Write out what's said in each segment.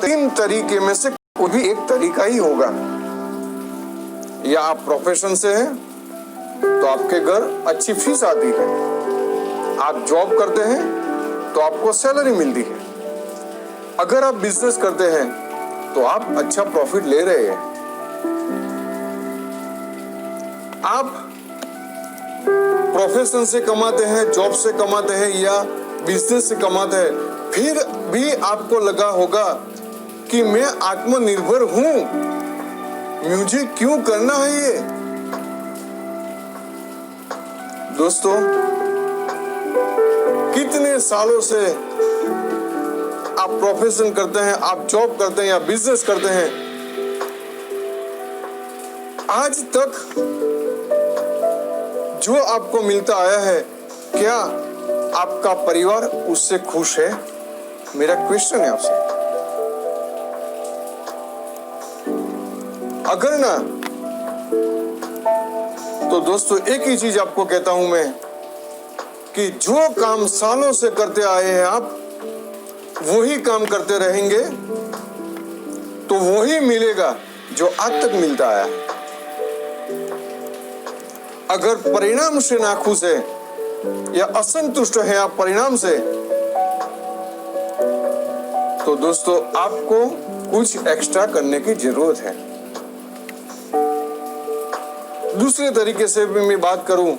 तीन तरीके में से कोई भी एक तरीका ही होगा। या आप प्रोफेशन से हैं तो आपके घर अच्छी फीस आती है, आप जॉब करते हैं तो आपको सैलरी मिलती है, अगर आप बिजनेस करते हैं तो आप अच्छा प्रॉफिट ले रहे हैं। आप प्रोफेशन से कमाते हैं, जॉब से कमाते हैं या बिजनेस से कमाते हैं, फिर भी आपको लगा होगा कि मैं आत्मनिर्भर हूं, मुझे क्यों करना है ये। दोस्तों, कितने सालों से आप प्रोफेशन करते हैं, आप जॉब करते हैं या बिजनेस करते हैं, आज तक जो आपको मिलता आया है, क्या आपका परिवार उससे खुश है? मेरा क्वेश्चन है आपसे। अगर ना, तो दोस्तों एक ही चीज आपको कहता हूं मैं कि जो काम सालों से करते आए हैं आप, वही काम करते रहेंगे तो वही मिलेगा जो आज तक मिलता आया है। अगर परिणाम से नाखुश है या असंतुष्ट है आप परिणाम से, तो दोस्तों आपको कुछ एक्स्ट्रा करने की जरूरत है। दूसरे तरीके से भी मैं बात करूं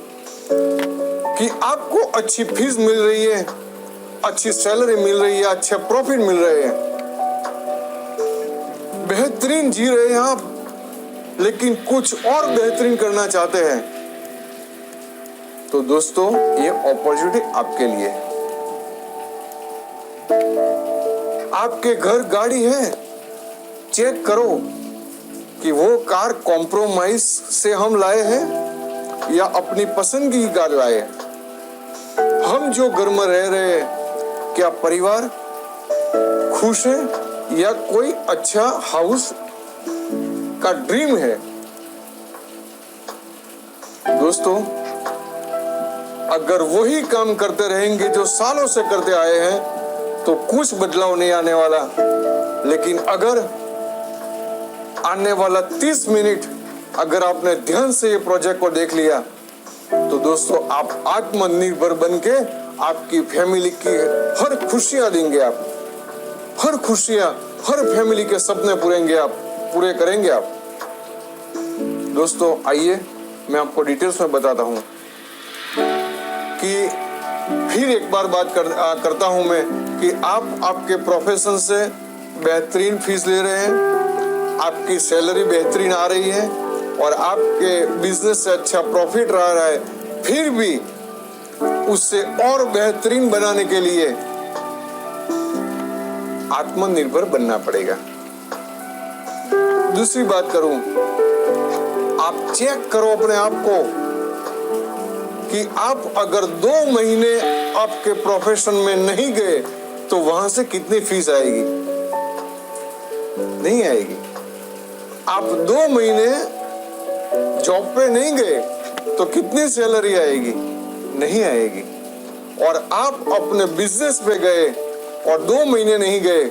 कि आपको अच्छी फीस मिल रही है, अच्छी सैलरी मिल रही है, अच्छे प्रॉफिट मिल रहे हैं, बेहतरीन जी रहे हैं आप, लेकिन कुछ और बेहतरीन करना चाहते हैं, तो दोस्तों ये अपॉर्चुनिटी आपके लिए है। आपके घर गाड़ी है, चेक करो कि वो कार कॉम्प्रोमाइज से हम लाए हैं या अपनी पसंद की कार लाए हैं। हम जो घर में रह रहे हैं, क्या परिवार खुश है या कोई अच्छा हाउस का ड्रीम है? दोस्तों, अगर वही काम करते रहेंगे जो सालों से करते आए हैं, तो कुछ बदलाव नहीं आने वाला। लेकिन अगर आने वाला 30 मिनट अगर आपने ध्यान से ये प्रोजेक्ट को देख लिया, तो दोस्तों आप आत्मनिर्भर बनके आपकी फैमिली की हर खुशियां देंगे, आप हर खुशियां, हर फैमिली के सपने पूरे करेंगे आप। दोस्तों आइए मैं आपको डिटेल्स में बताता हूं कि फिर एक बार बात करता हूं मैं कि आप आपके प्रोफेशन से बेहतरीन फीस ले रहे हैं, आपकी सैलरी बेहतरीन आ रही है और आपके बिजनेस से अच्छा प्रॉफिट रहा है, फिर भी उससे और बेहतरीन बनाने के लिए आत्मनिर्भर बनना पड़ेगा। दूसरी बात करूं, आप चेक करो अपने आप को कि आप अगर 2 महीने आपके प्रोफेशन में नहीं गए तो वहां से कितनी फीस आएगी? नहीं आएगी। आप 2 महीने जॉब पे नहीं गए तो कितनी सैलरी आएगी? नहीं आएगी। और आप अपने बिजनेस पे गए और 2 महीने नहीं गए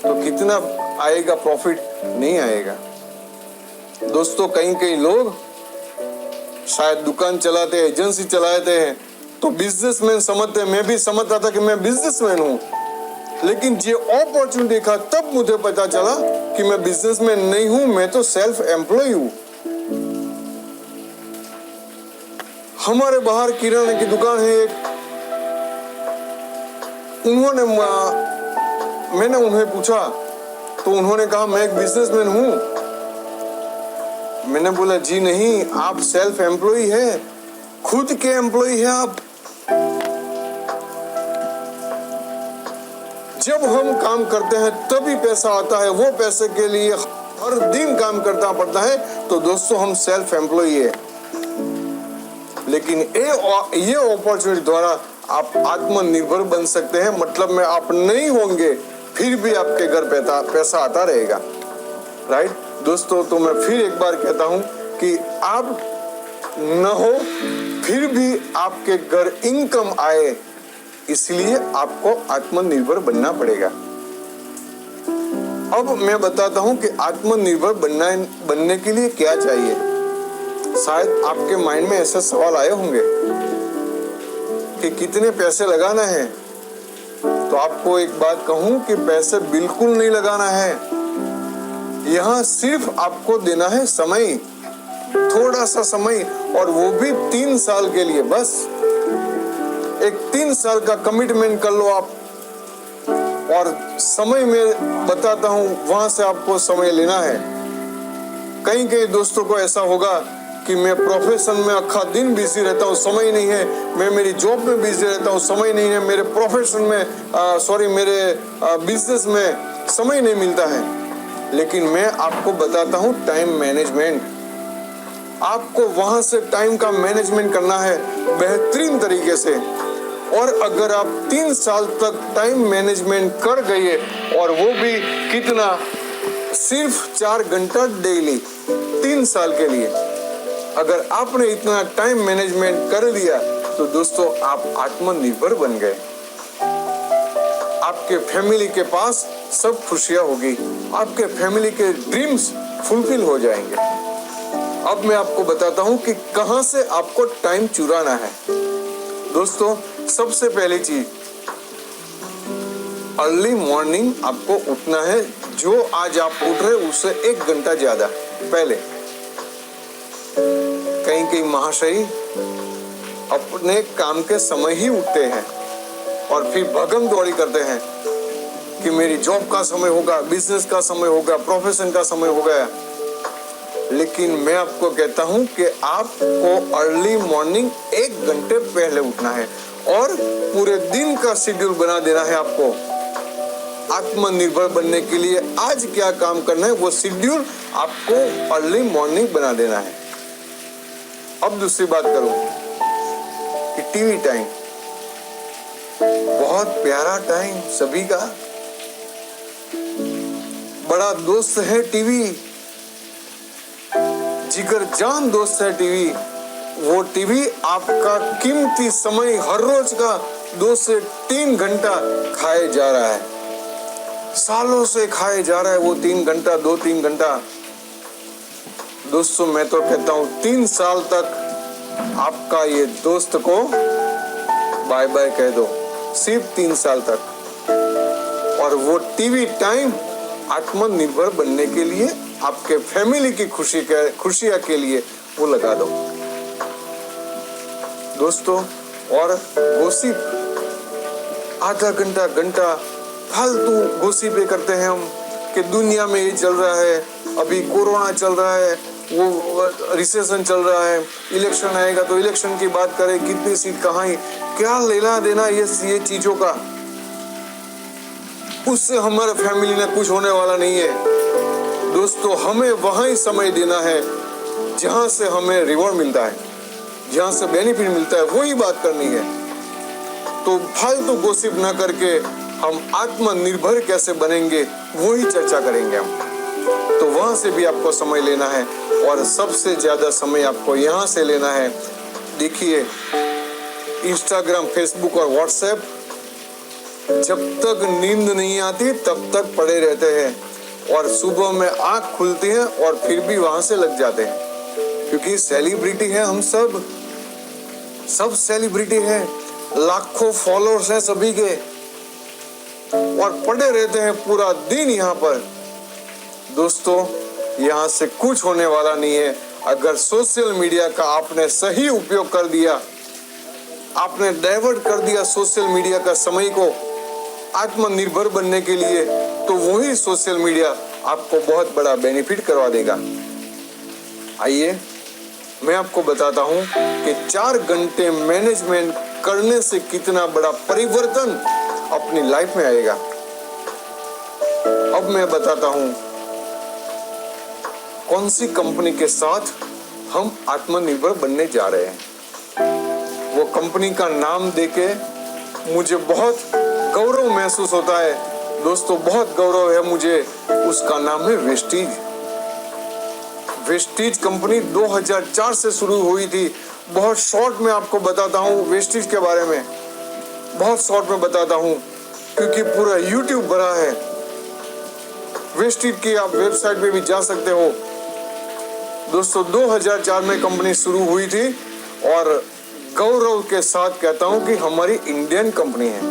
तो कितना आएगा प्रॉफिट? नहीं आएगा। दोस्तों, कई लोग शायद दुकान चलाते हैं, एजेंसी चलाते हैं, तो बिजनेसमैन समझते हैं। मैं भी समझता था कि मैं बिजनेसमैन हूं, लेकिन ये अपॉर्चुनिटी देखा तब मुझे पता चला कि मैं बिजनेसमैन नहीं हूं, मैं तो सेल्फ एम्प्लॉय हूं। हमारे बाहर किराने की दुकान है एक, मैंने उन्हें पूछा तो उन्होंने कहा मैं एक बिजनेसमैन हूं। मैंने बोला जी नहीं, आप सेल्फ एम्प्लॉय है, खुद के एम्प्लॉय है आप। जब हम काम करते हैं तभी पैसा आता है, वो पैसे के लिए हर दिन काम करना पड़ता है, तो दोस्तों हम सेल्फ एम्प्लॉय है। लेकिन ये अपॉर्चुनिटी द्वारा आप आत्मनिर्भर बन सकते हैं, मतलब में आप नहीं होंगे फिर भी आपके घर पैसा आता रहेगा। राइट दोस्तों, तो मैं फिर एक बार कहता हूं कि आप न हो फिर भी आपके घर इनकम आए, इसलिए आपको आत्मनिर्भर बनना पड़ेगा। अब मैं बताता हूं कि आत्मनिर्भर बनने के लिए क्या चाहिए। शायद आपके माइंड में ऐसे सवाल आए होंगे कि कितने पैसे लगाना है। तो आपको एक बात कहूं कि पैसे बिल्कुल नहीं लगाना है। यहाँ सिर्फ आपको देना है समय, थोड़ा सा समय, और वो भी 3 साल के लिए। बस एक 3 साल का कमिटमेंट कर लो आप। और समय में बताता हूं, वहां से आपको समय लेना है। कई कई दोस्तों को ऐसा होगा कि मैं प्रोफेशन में आखा दिन बिजी रहता हूँ, समय नहीं है। मैं मेरी जॉब में बिजी रहता हूँ, समय नहीं है। मेरे प्रोफेशन में मेरे बिजनेस में समय नहीं मिलता है। लेकिन मैं आपको बताता हूँ टाइम मैनेजमेंट। आपको वहां से टाइम का मैनेजमेंट करना है बेहतरीन तरीके से। और अगर आप 3 साल तक टाइम मैनेजमेंट कर गए, और वो भी कितना, सिर्फ 4 घंटा डेली 3 साल के लिए, अगर आपने इतना टाइम मैनेजमेंट कर दिया तो दोस्तों आप आत्मनिर्भर बन गए। आपके फैमिली के पास सब खुशियां होगी, आपके फैमिली के ड्रीम्स फुलफिल हो जाएंगे। अब मैं आपको बताता हूं कि कहां से आपको टाइम चुराना है। दोस्तों सबसे पहली चीज, अर्ली मॉर्निंग आपको उठना है। जो आज आप उठ रहे उससे 1 घंटा ज्यादा पहले। कई महाशय अपने काम के समय ही उठते हैं और फिर भगम दौड़ी करते हैं कि मेरी जॉब का समय होगा, बिजनेस का समय होगा, प्रोफेशन का समय हो गया। लेकिन मैं आपको कहता हूं कि आपको अर्ली मॉर्निंग 1 घंटे पहले उठना है और पूरे दिन का शेड्यूल बना देना है। आपको आत्मनिर्भर बनने के लिए आज क्या काम करना है, वो शेड्यूल आपको अर्ली मॉर्निंग बना देना है। अब दूसरी बात करूं कि टीवी टाइम, बहुत प्यारा टाइम सभी का। बड़ा दोस्त है टीवी, जिगर जान दोस्त है टीवी। वो टीवी आपका कीमती समय हर रोज का 2 से 3 घंटा खाए जा रहा है, सालों से खाए जा रहा है वो 3 घंटा, 2-3 घंटा। दोस्तों मैं तो कहता हूँ 3 साल तक आपका ये दोस्त को बाय बाय कह दो, सिर्फ 3 साल तक। और वो टीवी टाइम आत्मनिर्भर बनने के लिए, आपके फैमिली की खुशियां के लिए वो लगा दो दोस्तों। और गोसिप आधा घंटा फालतू गोसिपें करते हैं हम कि दुनिया में ये चल रहा है, अभी कोरोना चल रहा है, वो रिसेशन चल रहा है, इलेक्शन आएगा तो इलेक्शन की बात करें, कितनी सीट कहाँ है, क्या लेना देना ये चीजों का। उससे हमारे फैमिली में कुछ होने वाला नहीं है दोस्तों। हमें वहां ही समय देना है जहां से हमें रिवॉर्ड मिलता है, जहां से बेनिफिट मिलता है, वही बात करनी है। तो फालतू गोसिप ना करके हम आत्मनिर्भर कैसे बनेंगे वही चर्चा करेंगे हम। तो वहां से भी आपको समय लेना है और सबसे ज्यादा समय आपको यहाँ से लेना है। देखिए इंस्टाग्राम, फेसबुक और व्हाट्सएप जब तक नींद नहीं आती तब तक पड़े रहते हैं और सुबह में आंख खुलती है और फिर भी वहां से लग जाते हैं, क्योंकि सेलिब्रिटी है हम सब सेलिब्रिटी है, लाखों फॉलोअर्स हैं सभी के, और पड़े रहते हैं पूरा दिन यहाँ पर। दोस्तों यहाँ से कुछ होने वाला नहीं है। अगर सोशल मीडिया का आपने सही उपयोग कर दिया, आपने डाइवर्ट कर दिया सोशल मीडिया का समय को आत्मनिर्भर बनने के लिए, तो वही सोशल मीडिया आपको बहुत बड़ा बेनिफिट करवा देगा। आइए मैं आपको बताता हूं कि 4 घंटे मैनेजमेंट करने से कितना बड़ा परिवर्तन अपनी लाइफ में आएगा। अब मैं बताता हूं कौन सी कंपनी के साथ हम आत्मनिर्भर बनने जा रहे हैं। वो कंपनी का नाम देके मुझे बहुत गौरव महसूस होता है दोस्तों, बहुत गौरव है मुझे। उसका नाम है वेस्टीज। वेस्टीज कंपनी 2004 से शुरू हुई थी। बहुत शॉर्ट में आपको बताता हूँ वेस्टीज के बारे में, बहुत शॉर्ट में बताता हूँ क्योंकि पूरा यूट्यूब भरा है। वेस्टिज की आप वेबसाइट पे भी जा सकते हो। दोस्तों 2004 में कंपनी शुरू हुई थी और गौरव के साथ कहता हूं कि हमारी इंडियन कंपनी है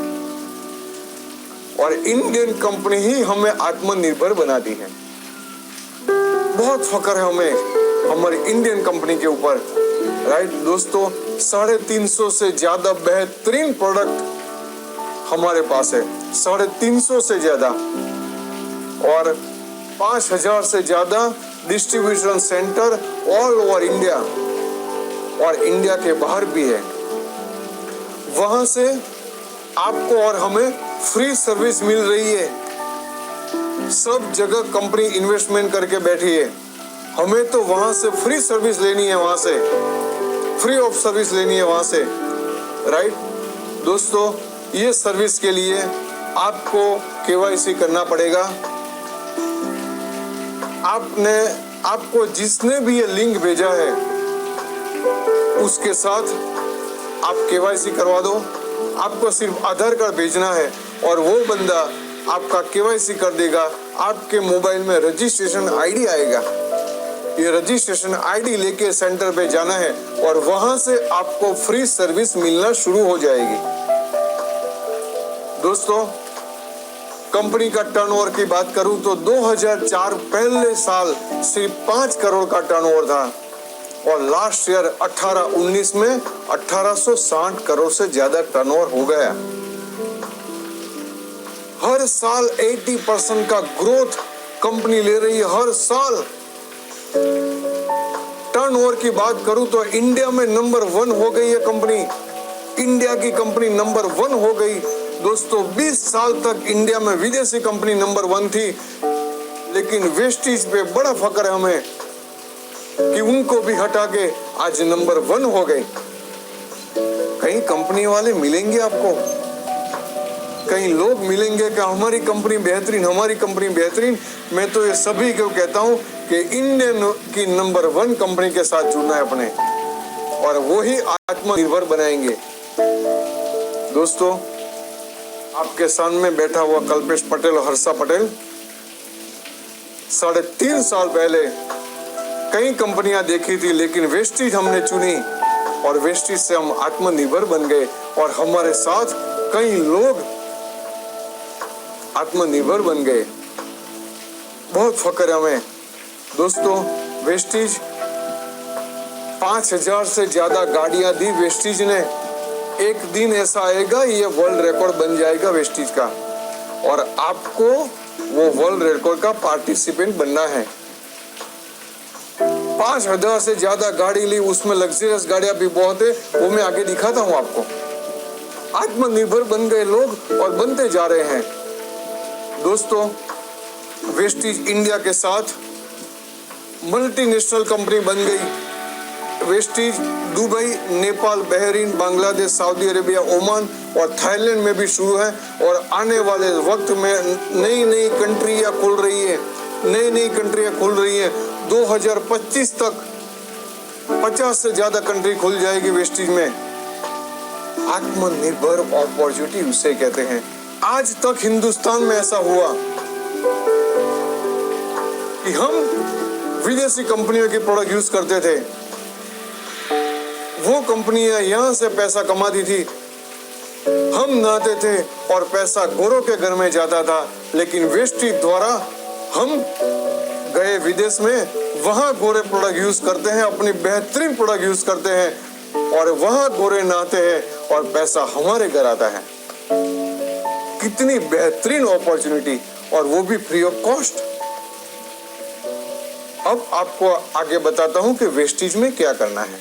और इंडियन कंपनी ही हमें आत्मनिर्भर बनाती है। बहुत फख्र है हमें हमारी इंडियन कंपनी के ऊपर, राइट दोस्तों। 350 से ज्यादा बेहतरीन प्रोडक्ट हमारे पास है, 350 से ज्यादा, और 5000 से ज्यादा distribution centre all over India और इंडिया के बाहर भी है। वहां से आपको और हमें फ्री सर्विस मिल रही है। सब जगह कंपनी इन्वेस्टमेंट करके बैठी है, हमें तो वहां से फ्री सर्विस लेनी है, वहां से फ्री ऑफ सर्विस लेनी है वहां से, राइट दोस्तों। ये सर्विस के लिए आपको केवाईसी करना पड़ेगा। आपको जिसने भी ये लिंक भेजा है उसके साथ आप केवाईसी करवा दो। आपको सिर्फ आधार कार्ड भेजना है और वो बंदा आपका केवाईसी कर देगा। आपके मोबाइल में रजिस्ट्रेशन आईडी आएगा, ये रजिस्ट्रेशन आईडी लेके सेंटर पे जाना है और वहां से आपको फ्री सर्विस मिलना शुरू हो जाएगी। दोस्तों कंपनी का टर्नओवर की बात करूं तो 2004 पहले साल सिर्फ 5 करोड़ का टर्नओवर था और लास्ट ईयर 18-19 में 1860 करोड़ से ज्यादा टर्नओवर हो गया। हर साल 80% का ग्रोथ कंपनी ले रही है, हर साल। टर्नओवर की बात करूं तो इंडिया में नंबर 1 हो गई है कंपनी, इंडिया की कंपनी नंबर 1 हो गई। दोस्तों 20 साल तक इंडिया में विदेशी कंपनी नंबर 1 थी, लेकिन वेस्टिज पे बड़ा फख्र है हमें कि उनको भी हटा के आज नंबर 1 हो गई। कई कंपनी वाले मिलेंगे आपको, कई लोग मिलेंगे कि हमारी कंपनी बेहतरीन, हमारी कंपनी बेहतरीन। मैं तो ये सभी को कहता हूँ कि इंडियन की नंबर 1 कंपनी के साथ जुड़ना है अपने, और वो ही आत्मनिर्भर बनाएंगे। दोस्तों आपके सामने बैठा हुआ कल्पेश पटेल और हर्षा पटेल 3.5 साल पहले कई कंपनियां देखी थी, लेकिन वेस्टिज हमने चुनी और वेस्टिज से हम आत्मनिर्भर बन गए और हमारे साथ कई लोग आत्मनिर्भर बन गए। बहुत फख्र है हमें। दोस्तों वेस्टिज 5000 से ज्यादा गाड़ियां दी वेस्टिज ने। एक दिन ऐसा आएगा ये वर्ल्ड रिकॉर्ड बन जाएगा वेस्टिज का, और आपको वो वर्ल्ड रिकॉर्ड का पार्टिसिपेंट बनना है। 5000 से ज्यादा गाड़ी ली, उसमें लग्जरियस गाड़ियां भी बहुत है, वो मैं आगे दिखाता हूं आपको। आत्मनिर्भर बन गए लोग और बनते जा रहे हैं। दोस्तों वेस्टिज इंडिया के साथ मल्टीनेशनल कंपनी बन गई। Vestige Dubai, Nepal, Bahrain, Bangladesh, Saudi Arabia, Oman और थाईलैंड में भी शुरू है, और आने वाले वक्त में नई नई कंट्रियां खुल रही है, नई नई कंट्रियां खुल रही है। 2025 तक 50 से ज्यादा कंट्री खुल जाएगी वेस्टिज में। आत्मनिर्भर अपॉर्चुनिटी उसे कहते हैं। आज तक हिंदुस्तान में ऐसा हुआ कि हम विदेशी कंपनियों के प्रोडक्ट यूज करते थे, वो कंपनियां यहां से पैसा कमाती थी, हम नहाते थे और पैसा गोरों के घर में जाता था। लेकिन वेस्टिज द्वारा हम गए विदेश में, वहां गोरे प्रोडक्ट यूज करते हैं, अपनी बेहतरीन प्रोडक्ट यूज करते हैं और वहां गोरे नहाते हैं और पैसा हमारे घर आता है। कितनी बेहतरीन अपॉर्चुनिटी, और वो भी फ्री ऑफ कॉस्ट। अब आपको आगे बताता हूं कि वेस्टिज में क्या करना है।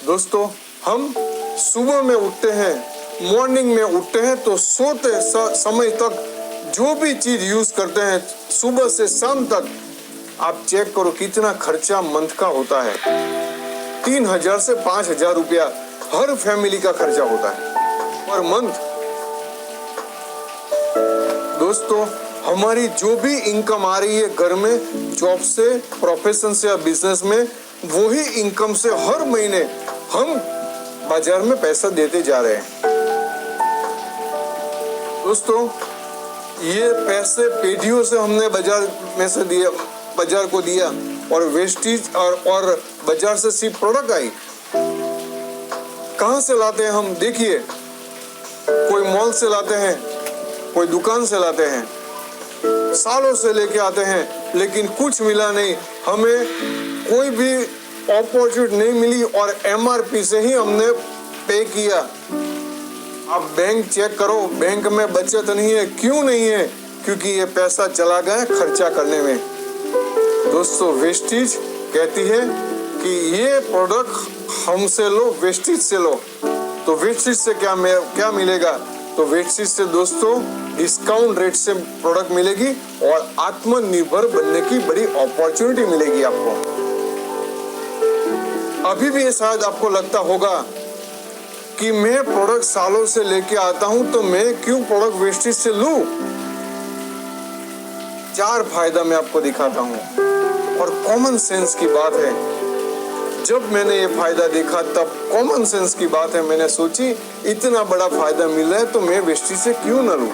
दोस्तों हम सुबह में उठते हैं, मॉर्निंग में उठते हैं तो सोते समय तक जो भी चीज यूज करते हैं, सुबह से शाम तक आप चेक करो कितना खर्चा मंथ का होता है। 3000 से 5000 रुपया हर फैमिली का खर्चा होता है पर मंथ। दोस्तों हमारी जो भी इनकम आ रही है घर में, जॉब से, प्रोफेशन से या बिजनेस में, वो ही इनकम से हर महीने हम बाजार में पैसा देते जा रहे हैं। दोस्तों ये पैसे पेटियों से हमने बाजार में से दिया, बाजार को दिया, और वेस्टेज और बाजार से सिर्फ प्रोडक्ट आई। कहां से लाते हैं हम? देखिए, कोई मॉल से लाते हैं, कोई दुकान से लाते हैं, सालों से लेके आते हैं, लेकिन कुछ मिला नहीं, हमें कोई भी अपॉर्चुनिटी नहीं मिली और MRP से ही हमने पे किया। अब बैंक चेक करो, बैंक में बचत नहीं है। क्यों नहीं है? क्योंकि ये पैसा चला गया खर्चा करने में। दोस्तों, वेस्टेज कहती है कि ये प्रोडक्ट हमसे लो, वेस्टेज से लो। तो वेस्टेज से क्या मिलेगा? तो वेस्टेज से दोस्तों डिस्काउंट रेट से प्रोडक्ट मिलेगी और आत्मनिर्भर बनने की बड़ी अपॉर्चुनिटी मिलेगी आपको। अभी भी शायद आपको लगता होगा कि मैं प्रोडक्ट सालों से लेके आता हूं, तो मैं क्यों प्रोडक्ट वेस्टेज से लूं? 4 फायदा मैं आपको दिखाता हूं और कॉमन सेंस की बात है। जब मैंने ये फायदा देखा तब कॉमन सेंस की बात है, मैंने सोची इतना बड़ा फायदा मिल रहा है तो मैं वेस्टेज से क्यों न लूं।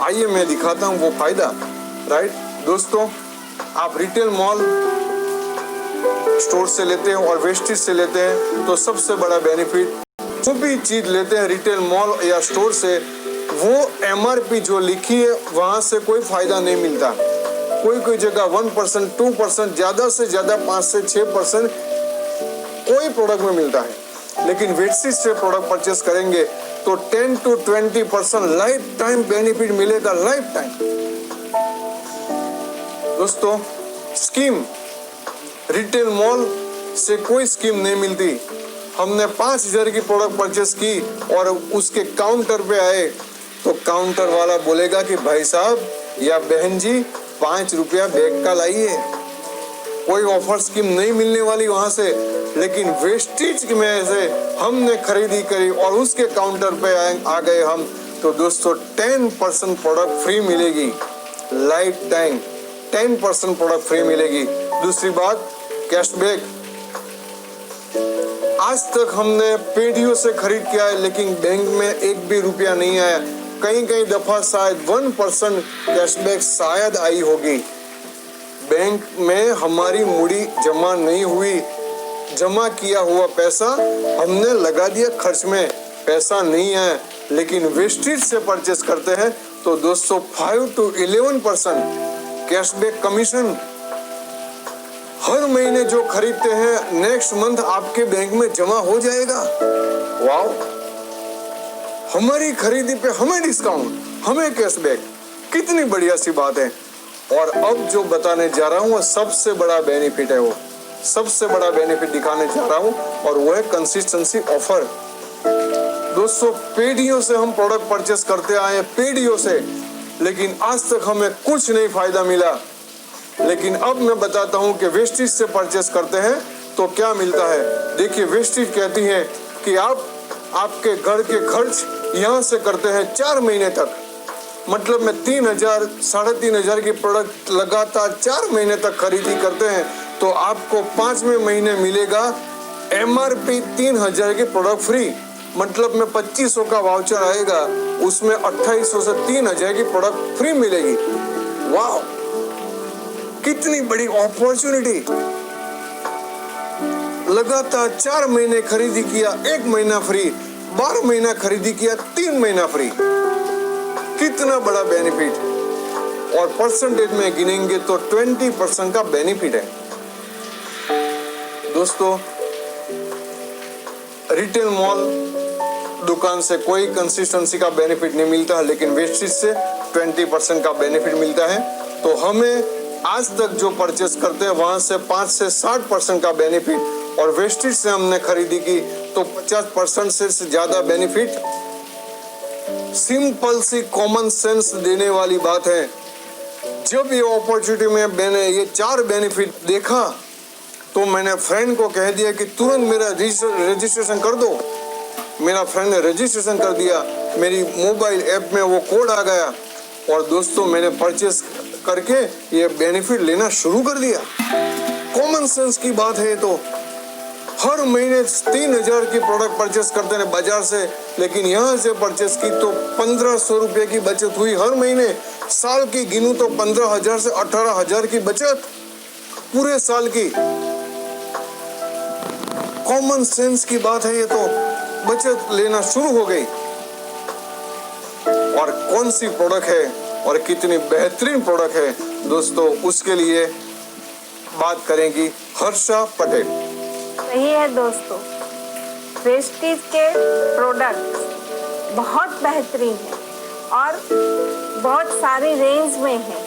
आइए मैं दिखाता हूं वो फायदा। राइट दोस्तों, आप रिटेल मॉल स्टोर से लेते हैं और वेस्टेज से लेते हैं तो सबसे बड़ा बेनिफिट, जो भी चीज लेते हैं रिटेल मॉल या स्टोर से, वो MRP जो लिखी है वहां से कोई फायदा नहीं मिलता। कोई जगह 1%, 2%, ज्यादा से ज्यादा 5 से 6% कोई प्रोडक्ट में मिलता है। लेकिन वेस्टेज से प्रोडक्ट परचेस करेंगे तो 10 to 20% लाइफ टाइम बेनिफिट मिलेगा, लाइफ टाइम। दोस्तों, स्कीम रिटेल मॉल से कोई स्कीम नहीं मिलती। हमने 5000 की प्रोडक्ट परचेस की और उसके काउंटर पे आए तो काउंटर वाला बोलेगा कि भाई साहब या बहन जी 5 रुपया बैग का लाइए। कोई ऑफर स्कीम नहीं मिलने वाली वहां से। लेकिन वेस्टेज में से हमने खरीदी करी और उसके काउंटर पे आ गए हम, तो दोस्तों 10% प्रोडक्ट फ्री मिलेगी, लाइफ टाइम 10% प्रोडक्ट फ्री मिलेगी। दूसरी बात, कैशबैक। आज तक हमने पेटियों से खरीद किया है लेकिन बैंक में एक भी रुपया नहीं आया। कई दफा शायद 1% कैशबैक शायद आई होगी। बैंक में हमारी मूड़ी जमा नहीं हुई, जमा किया हुआ पैसा हमने लगा दिया खर्च में, पैसा नहीं आया। लेकिन वेस्टेज से परचेस करते हैं तो दोस्तों 5 to 11% कैशबैक कमीशन। हर महीने जो खरीदते हैं नेक्स्ट मंथ आपके बैंक में जमा हो जाएगा। वाओ, हमारी खरीदी पे हमें डिस्काउंट, हमें कैशबैक, कितनी बढ़िया सी बात है। और अब जो बताने जा रहा हूँ वो सबसे बड़ा बेनिफिट है, वो सबसे बड़ा बेनिफिट दिखाने जा रहा हूँ और वो है कंसिस्टेंसी ऑफर। दोस्तों, पेटियों से हम प्रोडक्ट परचेस करते आए हैं, पेटियों से, लेकिन आज तक हमें कुछ नहीं फायदा मिला। लेकिन अब मैं बताता हूं कि वेस्टेज से परचेस करते हैं तो क्या मिलता है। देखिए, वेस्टेज कहती है कि आप आपके घर के खर्च यहां से करते हैं 4 महीने तक, मतलब में 3000, 3500 की प्रोडक्ट लगातार 4 महीने तक खरीदी करते हैं तो आपको 5वें महीने मिलेगा MRP 3000 की प्रोडक्ट फ्री। मतलब में 2500 का वाउचर आएगा, उसमें 2800 से 3000 की प्रोडक्ट फ्री मिलेगी। वाह, कितनी बड़ी अपॉर्चुनिटी। लगातार 4 महीने खरीदी किया, 1 महीना फ्री, 12 महीना खरीदी किया, 3 महीना फ्री। कितना बड़ा बेनिफिट। और परसेंटेज में गिनेंगे तो 20% का बेनिफिट है। दोस्तों, रिटेल मॉल दुकान से कोई कंसिस्टेंसी का बेनिफिट नहीं मिलता है, लेकिन वेस्टेज से 20% का बेनिफिट मिलता है। तो हमें आज तक जो परचेस करते हैं वहां से 5 से 60% का बेनिफिट, और वेस्टेज से हमने खरीदी की तो 50% से ज्यादा बेनिफिट। सिंपल सी कॉमन सेंस देने वाली बात है। जब ये अपॉर्चुनिटी में मैंने ये 4 बेनिफिट देखा तो मैंने फ्रेंड को कह दिया कि तुरंत मेरा रजिस्ट्रेशन कर दो। मेरा फ्रेंड ने रजिस्ट्रेशन कर दिया, मेरी मोबाइल ऐप में वो कोड आ गया और दोस्तों मैंने परचेस करके ये बेनिफिट लेना शुरू कर दिया। कॉमन सेंस की बात है। तो हर महीने 3000 की प्रोडक्ट परचेस करते हैं बाजार से, लेकिन यहाँ से परचेस की तो 1500 रुपये की बचत हुई हर महीने। साल की गिनूं तो 15,000 से 18,000 की बचत पूरे साल की। कॉमन सेंस की बात है ये तो। बचत लेना शुरू हो गई। और कौन सी प्रोडक्ट है और कितनी बेहतरीन प्रोडक्ट है दोस्तों, उसके लिए बात करेंगी हर्षा पटेल। सही है दोस्तों, प्रेस्टीज के प्रोडक्ट बहुत बेहतरीन है और बहुत सारी रेंज में है।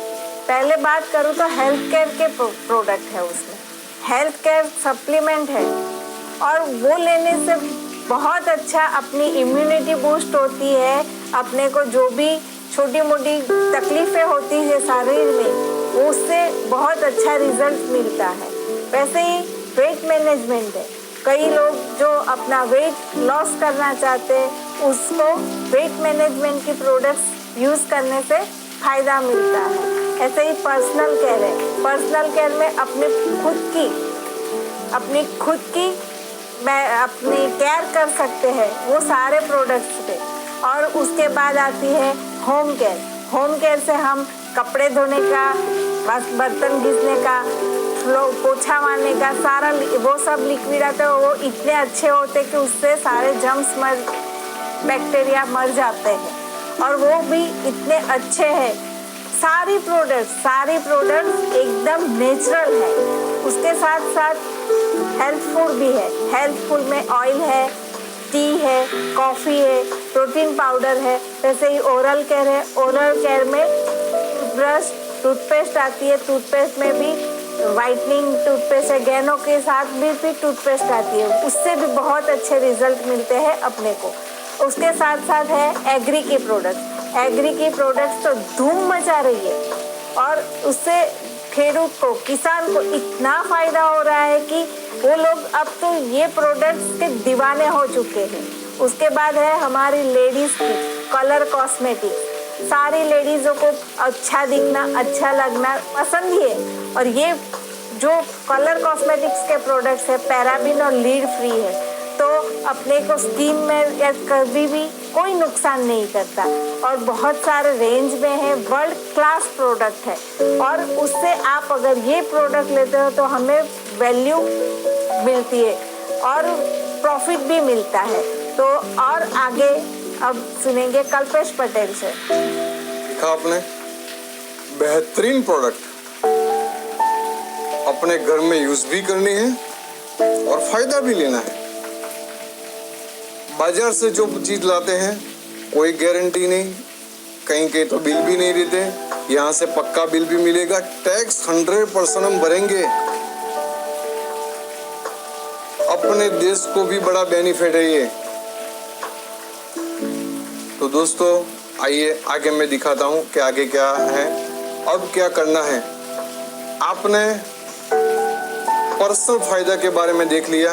पहले बात करूँ तो हेल्थ केयर के प्रोडक्ट है, उसमें हेल्थ केयर सप्लीमेंट है और वो लेने से बहुत अच्छा अपनी इम्यूनिटी बूस्ट होती है। अपने को जो भी छोटी मोटी तकलीफ़ें होती है शरीर में, उससे बहुत अच्छा रिजल्ट मिलता है। वैसे ही वेट मैनेजमेंट है, कई लोग जो अपना वेट लॉस करना चाहते हैं उसको वेट मैनेजमेंट की प्रोडक्ट्स यूज़ करने से फ़ायदा मिलता है। ऐसे ही पर्सनल केयर है, पर्सनल केयर में अपनी खुद की अपनी केयर कर सकते हैं वो सारे प्रोडक्ट्स पे। और उसके बाद आती है होम केयर। होम केयर से हम कपड़े धोने का, बर्तन घिसने का, पोछा मारने का, सारा वो सब लिक्विड आते हैं, वो इतने अच्छे होते हैं कि उससे सारे जर्म्स बैक्टीरिया मर जाते हैं और वो भी इतने अच्छे हैं। सारी प्रोडक्ट्स एकदम नेचुरल है। उसके साथ साथ हेल्थफुल भी है। हेल्थफुल में ऑयल है, टी है, कॉफ़ी है, प्रोटीन पाउडर है। वैसे ही ओरल केयर है, ओरल केयर में ब्रश, टूथपेस्ट आती है, टूथपेस्ट में भी वाइटनिंग टूथपेस्ट है, गैनो के साथ भी टूथपेस्ट आती है, उससे भी बहुत अच्छे रिजल्ट मिलते हैं अपने को। उसके साथ साथ है एग्री की प्रोडक्ट्स तो धूम मचा रही है और उससे खेडूत को, किसान को इतना फ़ायदा हो रहा है कि वो लोग अब तो ये प्रोडक्ट्स के दीवाने हो चुके हैं। उसके बाद है हमारी लेडीज़ की कलर कॉस्मेटिक्स। सारी लेडीज़ों को अच्छा दिखना, अच्छा लगना पसंद ही है और ये जो कलर कॉस्मेटिक्स के प्रोडक्ट्स है पैराबिन और लीड फ्री है, तो अपने को स्किन में या कभी भी कोई नुकसान नहीं करता और बहुत सारे रेंज में है, वर्ल्ड क्लास प्रोडक्ट है। और उससे आप अगर ये प्रोडक्ट लेते हो तो हमें वैल्यू मिलती है और प्रॉफिट भी मिलता है। तो और आगे अब सुनेंगे कल्पेश पटेल से। देखा आपने, बेहतरीन प्रोडक्ट अपने घर में यूज भी करनी है और फायदा भी लेना है। बाजार से जो चीज लाते हैं कोई गारंटी नहीं, कहीं के तो बिल भी नहीं देते, यहाँ से पक्का बिल भी मिलेगा। टैक्स 100% हम भरेंगे। अपने देश को भी बड़ा बेनिफिट है ये। तो दोस्तों आइए आगे मैं दिखाता हूँ कि आगे क्या है, अब क्या करना है। आपने पर्सनल फायदा के बारे में देख लिया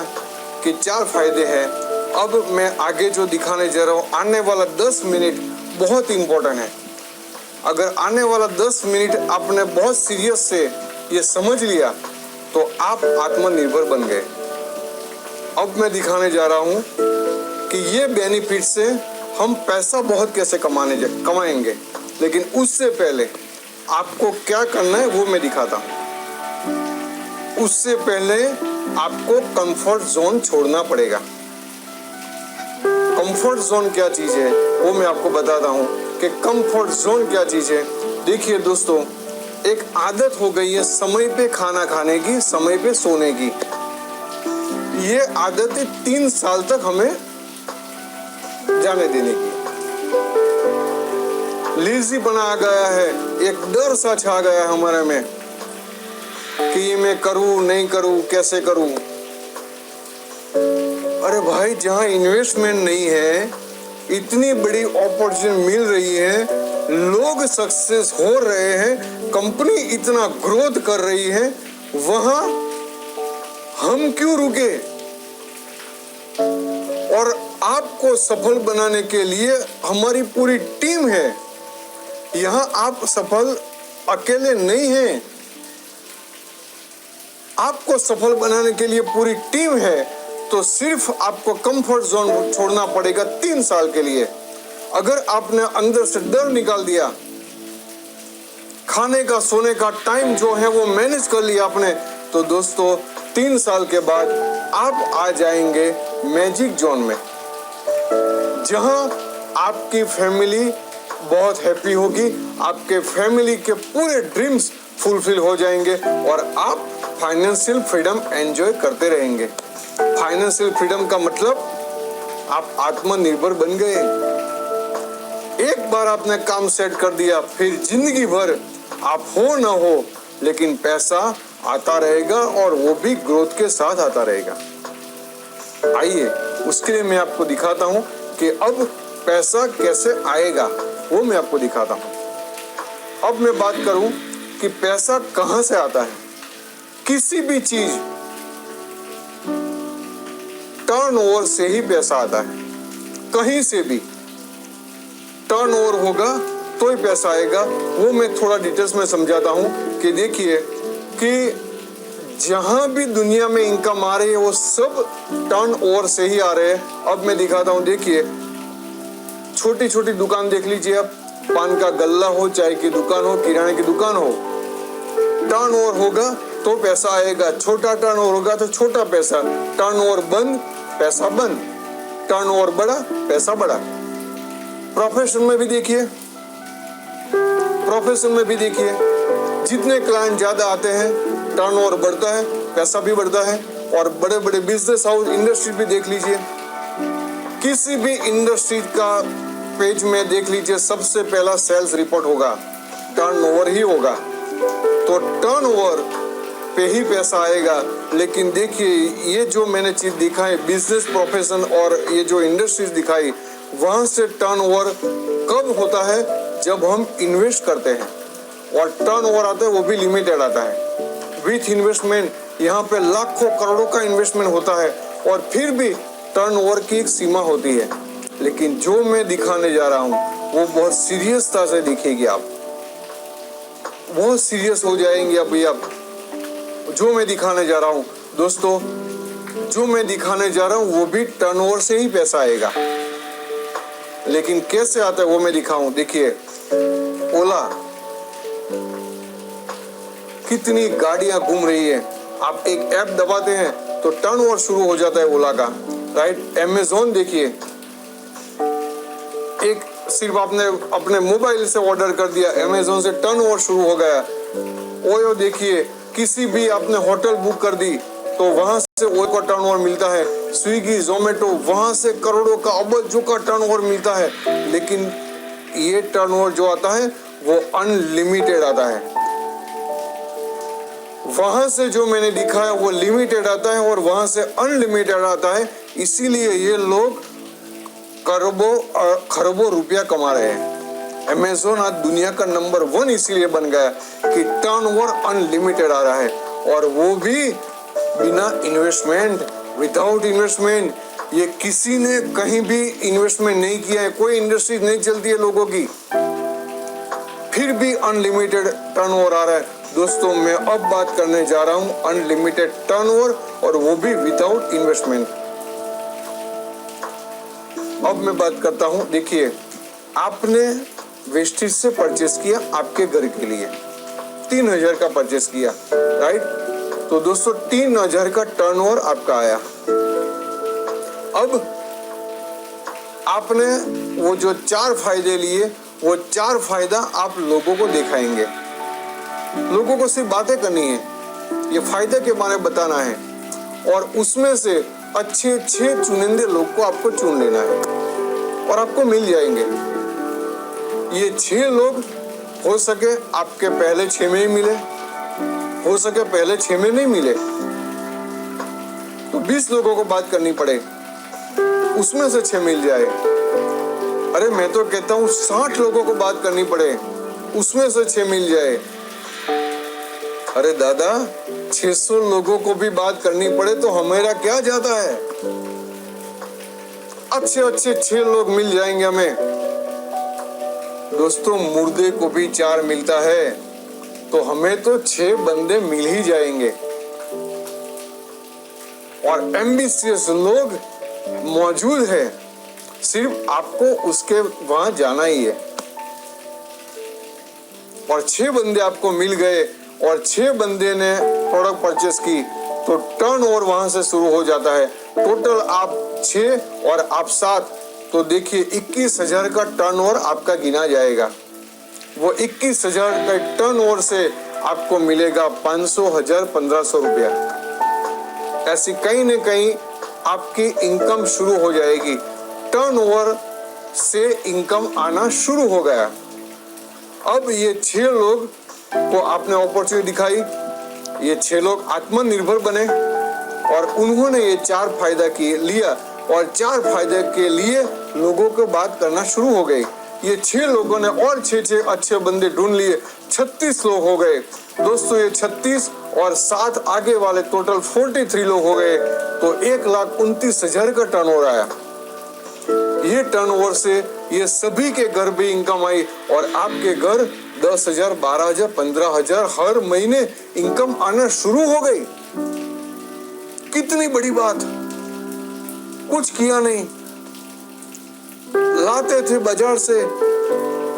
कि 4 फायदे हैं। अब मैं आगे जो दिखाने जा रहा हूँ, आने वाला 10 मिनट बहुत इंपॉर्टेंट है। अगर आने वाला 10 मिनट आपने बहुत सीरियस से ये समझ लिया तो आप आत्मनिर्भर बन गए। अब मैं दिखाने जा रहा हूँ कि ये बेनिफिट से हम पैसा बहुत कैसे कमाएंगे, लेकिन उससे पहले आपको क्या करना है वो मैं दिखाता हूँ। उससे पहले आपको कंफर्ट जोन छोड़ना पड़ेगा। कंफर्ट जोन क्या चीज है वो मैं आपको बताता हूँ कि कंफर्ट जोन क्या चीज है। देखिए दोस्तों, एक आदत हो गई है समय पे खाना खाने की, समय पे सोने की। ये आदत 3 साल तक हमें जाने देने की। लेजी बना आ गया है, एक डर सा छा गया है हमारे में कि ये मैं करूं नहीं करूं, कैसे करूं। अरे भाई, जहां इन्वेस्टमेंट नहीं है, इतनी बड़ी अपॉर्चुनिटी मिल रही है, लोग सक्सेस हो रहे हैं, कंपनी इतना ग्रोथ कर रही है, वहां हम क्यों रुके। और आपको सफल बनाने के लिए हमारी पूरी टीम है। यहाँ आप सफल अकेले नहीं हैं, आपको सफल बनाने के लिए पूरी टीम है। तो सिर्फ आपको कंफर्ट जोन छोड़ना पड़ेगा 3 साल के लिए। अगर आपने अंदर से डर निकाल दिया, खाने का सोने का टाइम जो है वो मैनेज कर लिया आपने, तो दोस्तों 3 साल के बाद आप आ जाएंगे मैजिक जोन में, जहां आपकी फैमिली बहुत हैप्पी होगी, आपके फैमिली के पूरे ड्रीम्स फुलफिल हो जाएंगे और आप फाइनेंशियल फ्रीडम एंजॉय करते रहेंगे। फाइनेंशियल फ्रीडम का मतलब आप आत्मनिर्भर बन गए। एक बार आपने काम सेट कर दिया, फिर जिंदगी भर आप हो ना हो लेकिन पैसा आता रहेगा और वो भी ग्रोथ के साथ आता रहेगा। आइए उसके लिए मैं आपको दिखाता हूँ कि अब पैसा कैसे आएगा, वो मैं आपको दिखाता हूँ। अब मैं बात करूँ कि पैसा कहाँ से आता है। किसी भी चीज टर्नओवर से ही पैसा आता है, कहीं से भी टर्नओवर होगा तो ही पैसा आएगा। वो मैं थोड़ा डिटेल्स में समझाता हूँ कि देखिए कि जहां भी दुनिया में इनकम आ रही है वो सब टर्नओवर से ही आ रहे हैं। अब मैं दिखाता हूँ, देखिए छोटी छोटी दुकान देख लीजिए आप, पान का गल्ला हो, चाय की दुकान हो, किराने की दुकान हो, टर्नओवर होगा तो पैसा आएगा। छोटा टर्नओवर होगा तो छोटा पैसा, टर्नओवर बंद पैसा बंद, टर्नओवर बड़ा पैसा बड़ा। प्रोफेशन में भी देखिए, जितने क्लाइंट ज्यादा आते हैं टर्नओवर बढ़ता है, पैसा भी बढ़ता है। और बड़े बड़े बिजनेस हाउस, इंडस्ट्री भी देख लीजिए, किसी भी इंडस्ट्री का पेज में देख लीजिए, सबसे पहला सेल्स रिपोर्ट होगा, टर्नओवर ही होगा। तो टर्नओवर पे ही पैसा आएगा। लेकिन देखिए ये जो मैंने चीज दिखाई, बिजनेस प्रोफेशन और ये जो इंडस्ट्रीज दिखाई, वहां से टर्नओवर कब होता है? जब हम इन्वेस्ट करते हैं, और टर्नओवर आता है वो भी लिमिटेड आता है विथ इन्वेस्टमेंट। यहाँ पे लाखों करोड़ों का इन्वेस्टमेंट होता है और फिर भी टर्नओवर की एक सीमा होती है। लेकिन जो मैं दिखाने जा रहा हूँ वो बहुत सीरियसता से दिखेगी, आप बहुत सीरियस हो जाएंगे। अभी आप जो मैं दिखाने जा रहा हूँ दोस्तों, जो मैं दिखाने जा रहा हूँ वो भी टर्नओवर से ही पैसा आएगा। लेकिन कैसे आता है वो मैं दिखाऊं। देखिए ओला, कितनी गाड़ियां घूम रही है, आप एक ऐप दबाते हैं तो टर्नओवर शुरू हो जाता है ओला का, राइट। अमेज़न देखिए, एक सिर्फ आपने अपने मोबाइल से ऑर्डर कर दिया, अमेज़न से टर्नओवर शुरू हो गया। ओयो देखिए, किसी भी आपने होटल बुक कर दी तो वहां से ओयो का टर्नओवर मिलता है। स्विगी, जोमेटो, वहां से करोड़ों का, अरबों का टर्नओवर मिलता है। लेकिन ये टर्नओवर जो आता है वो अनलिमिटेड आता है। वहां से जो मैंने दिखाया वो लिमिटेड आता है और वहां से अनलिमिटेड आता है। इसीलिए ये लोग करोड़ों और खरबों रुपया कमा रहे हैं। अमेज़न आज दुनिया का नंबर 1 इसीलिए बन गया कि टर्नओवर अनलिमिटेड आ रहा है, और वो भी बिना इन्वेस्टमेंट, विदाउट इन्वेस्टमेंट। ये किसी ने कहीं भी इन्वेस्टमेंट नहीं किया है, कोई इंडस्ट्री नहीं चलती है लोगों की, फिर भी अनलिमिटेड टर्नओवर आ रहा है। दोस्तों मैं अब बात करने जा रहा हूं अनलिमिटेड टर्नओवर, और वो भी विदाउट इन्वेस्टमेंट। अब मैं बात करता हूं, देखिए आपने वेस्टेज से परचेस किया आपके घर के लिए, 3000 का परचेस किया, राइट। तो दोस्तों 3000 का टर्नओवर आपका आया। अब आपने वो जो 4 फायदे लिए, वो 4 फायदा आप लोगों को दिखाएंगे। लोगों को सिर्फ बातें करनी है, ये फायदे के बारे में बताना है, और उसमें से अच्छे 6 चुनिंदे लोग को आपको चुन लेना है और आपको मिल जाएंगे। ये 6 लोग हो सके आपके पहले 6 में ही मिले, हो सके पहले 6 में नहीं मिले तो 20 लोगों को बात करनी पड़े, उसमें से 6 मिल जाए। अरे मैं तो कहता हूँ 60 लोगों को बात करनी पड़े, उसमें से 6 मिल जाए। अरे दादा 600 लोगों को भी बात करनी पड़े तो हमारा क्या जाता है, अच्छे अच्छे 6 लोग मिल जाएंगे हमें। दोस्तों मुर्दे को भी 4 मिलता है तो हमें तो 6 बंदे मिल ही जाएंगे। और एम्बिशियस लोग मौजूद है, सिर्फ आपको उसके वहां जाना ही है। और 6 बंदे आपको मिल गए और 6 बंदे ने प्रोडक्ट परचेस की तो टर्नओवर वहां से शुरू हो जाता है। टोटल आप 6 और आप 7, तो देखिए 21,000 का टर्नओवर आपका गिना जाएगा। वो 21,000 का टर्नओवर से आपको मिलेगा 500, 1000, 1500 रुपया। ऐसी कहीं न कहीं आपकी इनकम शुरू हो जाएगी। टर्नओवर से इनकम आना शुरू हो गया। अब ये 6 लोग को आपने अपॉर्चुनिटी दिखाई, ये 6 लोग आत्मनिर्भर बने और उन्होंने ये 4 फायदा लिया और 4 फायदे के लिए लोगों को बात करना शुरू हो गई। ये 6 लोगों ने और 6 अच्छे बंदे ढूंढ लिए, 36 लोग हो गए। दोस्तों ये 36 और 7 आगे वाले टोटल 43 लोग हो गए, तो 1,29,000 का टर्नओवर आया। ये टर्नओवर से ये सभी के घर भी इनकम आई और आपके घर 10,000, 12,000, 15,000 हर महीने इनकम आना शुरू हो गई। कितनी बड़ी बात, कुछ किया नहीं, लाते थे बाजार से,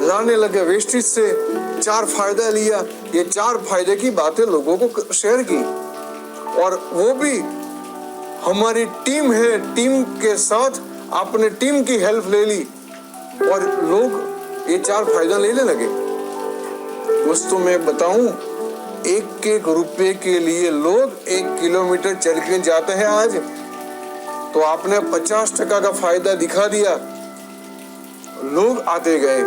लाने लगे वेस्टेज से, 4 फायदा लिया। ये 4 फायदे की बातें लोगों को शेयर की और वो भी हमारी टीम है, टीम के साथ आपने टीम की हेल्प ले ली और लोग ये 4 फायदा लेने लगे। दोस्तों मैं बताऊं, 1-1 रुपए के लिए लोग 1 किलोमीटर चल के जाते हैं आज। तो आपने 50% का फायदा दिखा दिया, लोग आते गए।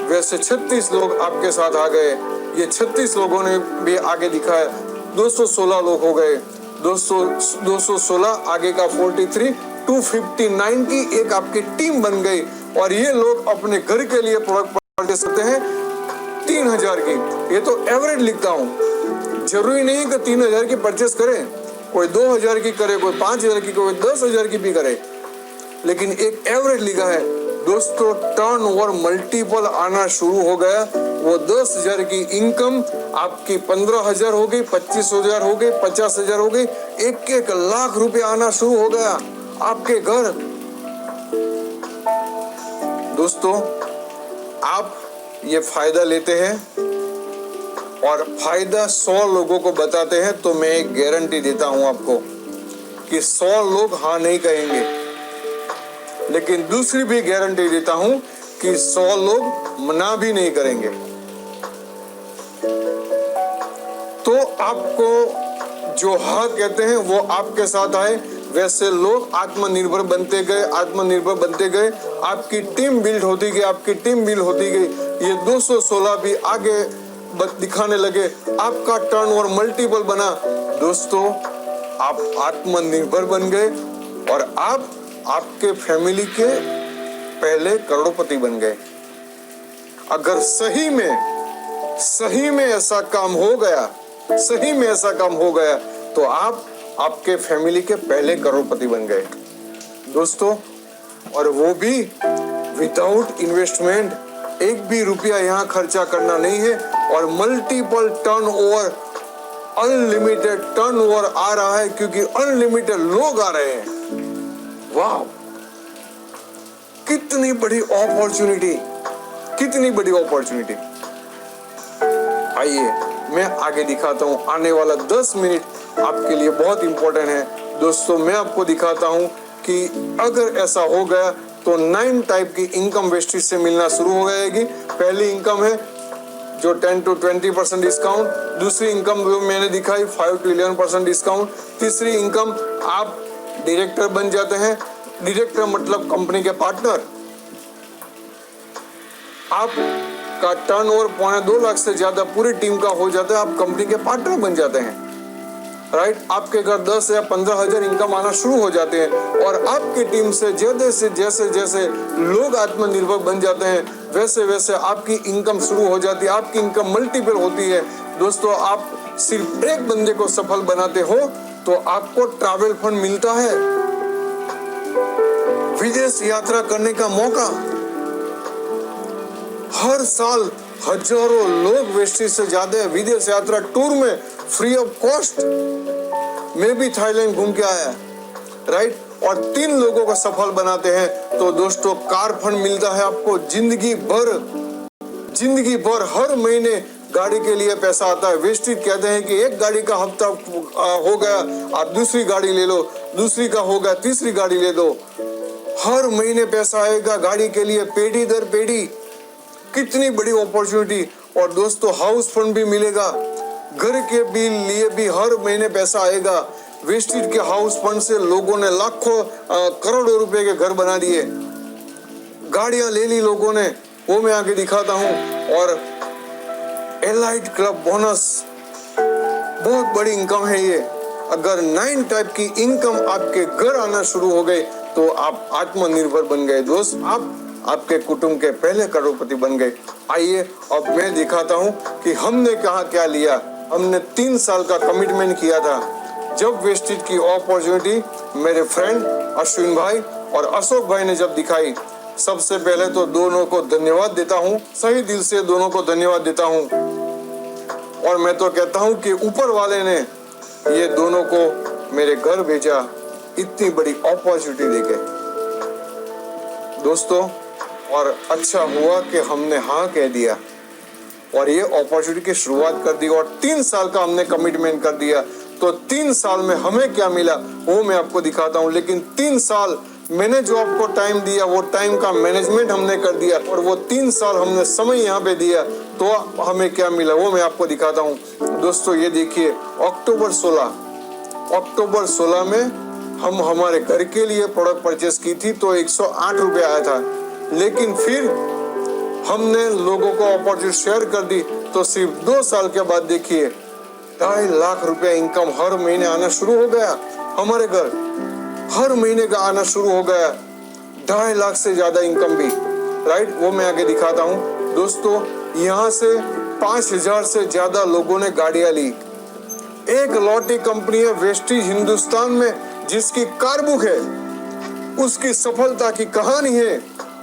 वैसे 36 लोग आपके साथ आ गए, ये 36 लोगों ने भी आगे दिखाया, 216 लोग हो गए। 216 आगे का 43, 259 की एक आपकी टीम बन गई और ये लोग अपने घर के लिए प्रोडक्ट परचेस करते हैं 3,000 की। ये तो एवरेज लिखता हूँ, जरूरी नहीं कि 3,000 की परचेस करें, कोई 2,000 की करे, कोई 5,000 की, कोई 10,000 की भी करे, लेकिन एक एवरेज लिखा है। दोस्तों टर्नओवर मल्टीपल आना शुरू हो गया। वो 10,000 की इनकम आपकी 15,000 हो गई, 25,000 हो गई, 50,000 हो गई, 1-1 लाख रुपए आना शुरू हो गया आपके घर। दोस्तों आप ये फायदा लेते हैं और फायदा 100 लोगों को बताते हैं, तो मैं एक गारंटी देता हूं आपको कि 100 लोग हाँ नहीं कहेंगे, लेकिन दूसरी भी गारंटी देता हूं कि 100 लोग मना भी नहीं करेंगे। तो आपको जो हाँ कहते हैं वो आपके साथ आए, वैसे लोग आत्मनिर्भर बनते गए, आत्मनिर्भर बनते गए, आपकी टीम बिल्ड होती गई, आपकी टीम बिल्ड होती गई। ये 216 भी आगे दिखाने लगे, आपका टर्नओवर मल्टीपल बना। दोस्तों आप आत्मनिर्भर बन गए और आप आपके फैमिली के पहले करोड़पति बन गए। अगर सही में ऐसा काम हो गया, सही में ऐसा काम हो गया, तो आप आपके फैमिली के पहले करोड़पति बन गए दोस्तों। और वो भी विदाउट इन्वेस्टमेंट, एक भी रुपया यहाँ खर्चा करना नहीं है और मल्टीपल टर्नओवर, अनलिमिटेड टर्नओवर आ रहा है क्योंकि अनलिमिटेड लोग आ रहे हैं। वाह, कितनी बड़ी अपॉर्चुनिटी, कितनी बड़ी अपॉर्चुनिटी। आइए मैं आगे दिखाता हूं। आने वाला 10 मिनट आपके लिए बहुत इंपॉर्टेंट है दोस्तों। मैं आपको दिखाता हूं कि अगर ऐसा हो गया तो 9 टाइप की इनकम वेस्टेज से मिलना शुरू हो जाएगी। पहली इनकम है जो 10 to 20% डिस्काउंट, दूसरी इनकम जो मैंने दिखाई 5 to 11% डिस्काउंट, तीसरी इनकम आप डायरेक्टर बन जाते हैं। डायरेक्टर मतलब कंपनी के पार्टनर। आपका टर्नओवर 2.25 लाख से ज्यादा पूरी टीम का हो जाता है, आप कंपनी के पार्टनर बन जाते हैं, राइट। आपके घर 10 या 15,000 इनकम आना शुरू हो जाते हैं और आपकी टीम से जैसे जैसे लोग आत्मनिर्भर बन जाते हैं, वैसे वैसे आपकी इनकम शुरू हो जाती है, आपकी इनकम मल्टीपल होती है। दोस्तों आप सिर्फ एक बंदे को सफल बनाते हो तो आपको ट्रैवल फंड मिलता है, विदेश यात्रा करने का मौका। हर साल हजारों लोग वेस्टेज से जाते हैं विदेश यात्रा टूर में, फ्री ऑफ कॉस्ट। मैं भी थाईलैंड घूम के आया, राइट, और 3 लोगों को सफल बनाते हैं तो दोस्तों कार फंड मिलता है आपको जिंदगी भर हर महीने गाड़ी के लिए पैसा आता है। वेस्टेज कहते हैं कि एक गाड़ी का हफ्ता हो गया, आप दूसरी गाड़ी ले लो, दूसरी का हो गया तीसरी गाड़ी ले दो, हर महीने पैसा आएगा गाड़ी के लिए, पेढ़ी दर पेढ़ी। कितनी बड़ी अपॉर्चुनिटी। और दोस्तों हाउस फंड भी मिलेगा, घर के बिल लिए भी हर महीने पैसा आएगा। वेस्टेज के हाउस फंड से लोगों ने लाखों करोड़ों रुपए के घर बना दिए, गाड़ियां ले ली लोगों ने, वो मैं आगे दिखाता हूं। और एलाइट क्लब बोनस, बहुत बड़ी इनकम है ये। अगर 9 टाइप की इनकम आपके घर आना शुरू हो गए तो आप आत्मनिर्भर बन गए दोस्त, आप आपके कुटुंब के पहले करोड़पति बन गए। आइए अब मैं दिखाता हूं कि हमने कहा क्या लिया। हमने 3 साल का कमिटमेंट किया था। जब वेस्टेज की अपॉर्चुनिटी मेरे फ्रेंड अश्विन भाई और अशोक भाई ने जब दिखाई, सबसे पहले तो दोनों को धन्यवाद देता हूं, सही दिल से दोनों को धन्यवाद देता हूं। और मैं तो कहता हूं कि ऊपर वाले ने ये दोनों को मेरे घर भेजा इतनी बड़ी अपॉर्चुनिटी देके दोस्तों। और अच्छा हुआ कि हमने हाँ कह दिया और ये अपॉर्चुनिटी की शुरुआत कर दी। और 3 साल का हमने कमिटमेंट कर दिया। तो 3 साल में हमें क्या मिला वो मैं आपको दिखाता हूँ। लेकिन 3 साल मैंने जो आपको टाइम दिया, वो टाइम का मैनेजमेंट हमने कर दिया और वो 3 साल हमने समय यहाँ पे दिया, तो हमें क्या मिला वो मैं आपको दिखाता हूँ। दोस्तों ये देखिए, अक्टूबर 16 में हम हमारे घर के लिए प्रोडक्ट परचेस की थी तो 108 रुपये आया था। लेकिन फिर हमने लोगों को अपॉर्चुनिटी शेयर कर दी तो सिर्फ 2 साल के बाद देखिए 2.5 लाख रुपया इनकम हर महीने आना शुरू हो गया। हमारे घर हर महीने का आना शुरू हो गया, 2.5 लाख से ज्यादा इनकम भी, राइट, वो मैं आगे दिखाता हूँ। दोस्तों यहाँ से 5,000 से ज्यादा लोगों ने गाड़ियां ली। एक लॉटरी कंपनी है वेस्टेज हिंदुस्तान में जिसकी कार बुक है, उसकी सफलता की कहानी है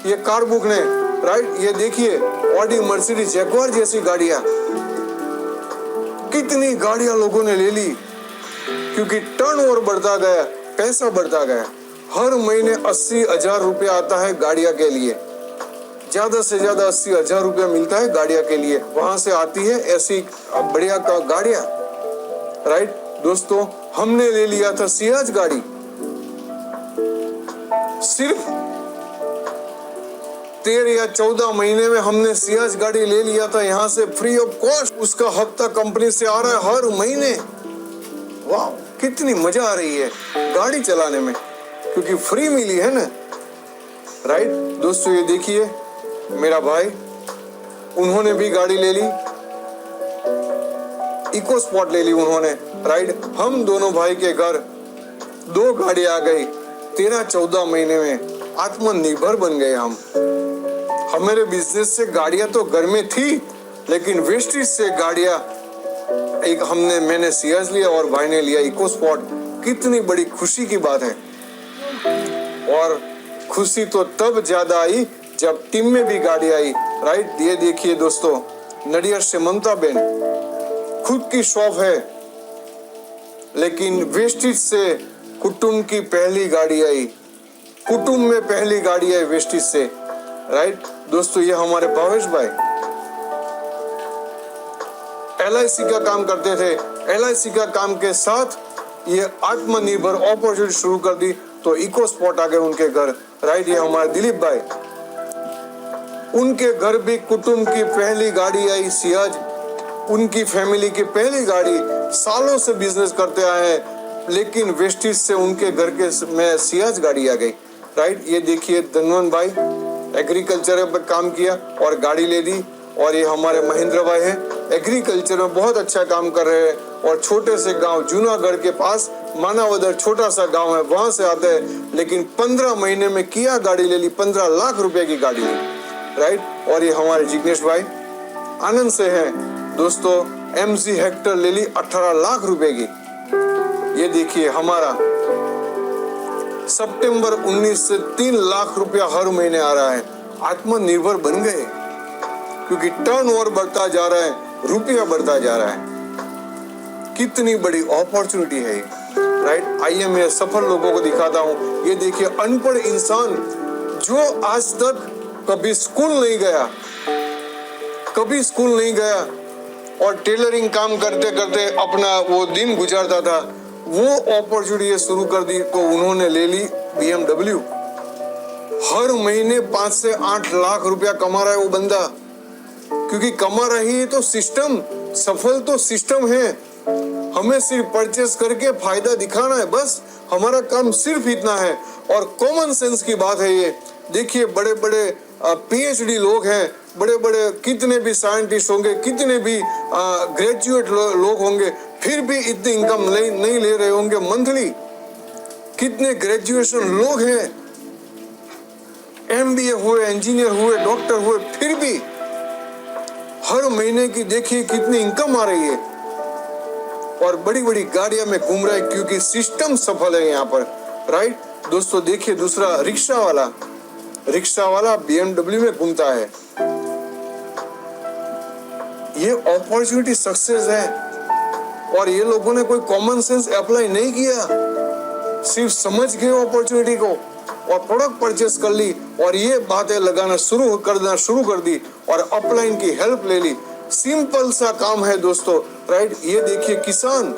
ये कार बुक ने, राइट। ये देखिए ऑडी, मर्सिडीज, जैगुआर जैसी गाड़ियां, कितनी गाड़ियां लोगों ने ले ली क्योंकि टर्नओवर बढ़ता गया, पैसा बढ़ता गया। हर महीने 80,000 रुपया आता है गाड़ियां के लिए, ज्यादा से ज्यादा 80,000 रुपया मिलता है गाड़ियां के लिए। वहां से आती है ऐसी बढ़िया गाड़ियां, राइट। दोस्तों हमने ले लिया था सियाज गाड़ी, सिर्फ 13 या 14 महीने में हमने सियाज गाड़ी ले लिया था यहाँ से फ्री ऑफ कॉस्ट। उसका हफ्ता कंपनी से आ रहा है हर महीने। वाह, कितनी मजा आ रही है गाड़ी चलाने में क्योंकि फ्री मिली है ना, राइट। दोस्तों ये देखिए मेरा भाई, उन्होंने भी गाड़ी ले ली, इको स्पॉट ले ली उन्होंने, राइट। हम दोनों भाई के घर 2 गाड़ी आ गई। 13-14 महीने में आत्मनिर्भर बन गए हम। हमारे बिजनेस से गाड़ियां तो घर में थी लेकिन वेस्टेज से गाड़ियां एक मैंने सियाज लिया और भाई ने लिया इको स्पॉट। कितनी बड़ी खुशी की बात है। और खुशी तो तब ज्यादा आई जब टीम में भी गाड़ी आई, राइट। ये देखिए दोस्तों, नडियाद से ममता बेन, खुद की शॉप है लेकिन वेस्टेज से कुटुंब की पहली गाड़ी आई, कुटुंब में पहली गाड़ी आई वेस्टेज से, राइट। दोस्तों ये हमारे भावेश भाई LIC का काम करते थे, LIC का काम के साथ ये आत्मनिर्भर अपॉर्चुनिटी शुरू कर दी तो इको स्पॉट आ गए उनके घर, राइट। ये हमारे दिलीप भाई, उनके घर भी कुटुंब की पहली गाड़ी आई सियाज, उनकी फैमिली की पहली गाड़ी। सालों से बिजनेस करते आए हैं लेकिन वेस्टेज से उनके घर के में सियाज गाड़ी आ गई, राइट। ये देखिए धनवंत भाई, एग्रीकल्चर में काम किया और गाड़ी ले दी। और ये हमारे महेंद्र भाई हैं, एग्रीकल्चर में बहुत अच्छा काम कर रहे हैं और छोटे से गांव जूनागढ़ के पास मानावदर छोटा सा गांव है, वहां से आते हैं लेकिन 15 महीने में किया गाड़ी ले ली, 15 लाख रुपए की गाड़ी ली, राइट। और ये हमारे जिग्नेश भाई आनंद से हैं दोस्तों, MG हेक्टर ले ली 18 लाख रुपए की। ये देखिए हमारा सितंबर 19 से 3 लाख रुपया हर महीने आ रहा है। आत्मनिर्भर बन गए क्योंकि टर्नओवर बढ़ता जा रहा है, रुपया बढ़ता जा रहा है। कितनी बड़ी अपॉर्चुनिटी है। राइट। आइए मैं सफल लोगों को दिखाता हूँ। ये देखिए, अनपढ़ इंसान जो आज तक कभी स्कूल नहीं गया और टेलरिंग काम करते करते अपना वो दिन गुजारता था, वो अपॉर्चुनिटी शुरू कर दी तो उन्होंने ले ली BMW। हर महीने 5 से 8 लाख रुपया कमा रहा है वो बंदा, क्योंकि कमा रही है तो सिस्टम, सफल तो सिस्टम है। हमें सिर्फ परचेस करके फायदा दिखाना है, बस हमारा काम सिर्फ इतना है। और कॉमन सेंस की बात है ये। देखिए, बड़े बड़े PhD लोग हैं, बड़े बड़े कितने भी साइंटिस्ट होंगे, कितने भी ग्रेजुएट लोग होंगे, फिर भी इतनी इनकम नहीं ले रहे होंगे मंथली। कितने ग्रेजुएशन लोग हैं, MBA हुए, इंजीनियर हुए, डॉक्टर हुए, फिर भी हर महीने की देखिए कितनी इनकम आ रही है और बड़ी बड़ी गाड़ियां में घूम रहा है, क्योंकि सिस्टम सफल है यहाँ पर, राइट। दोस्तों देखिए, दूसरा रिक्शा वाला BMW में घूमता है। ये अपॉर्चुनिटी सक्सेस है और ये लोगों ने कोई कॉमन सेंस अप्लाई नहीं किया, सिर्फ समझ गए अपॉर्चुनिटी को और प्रोडक्ट परचेस कर ली और ये बातें लगाना शुरू कर दी और अपलाइन की हेल्प ले ली। सिंपल सा काम है दोस्तों, राइट। ये देखिए, किसान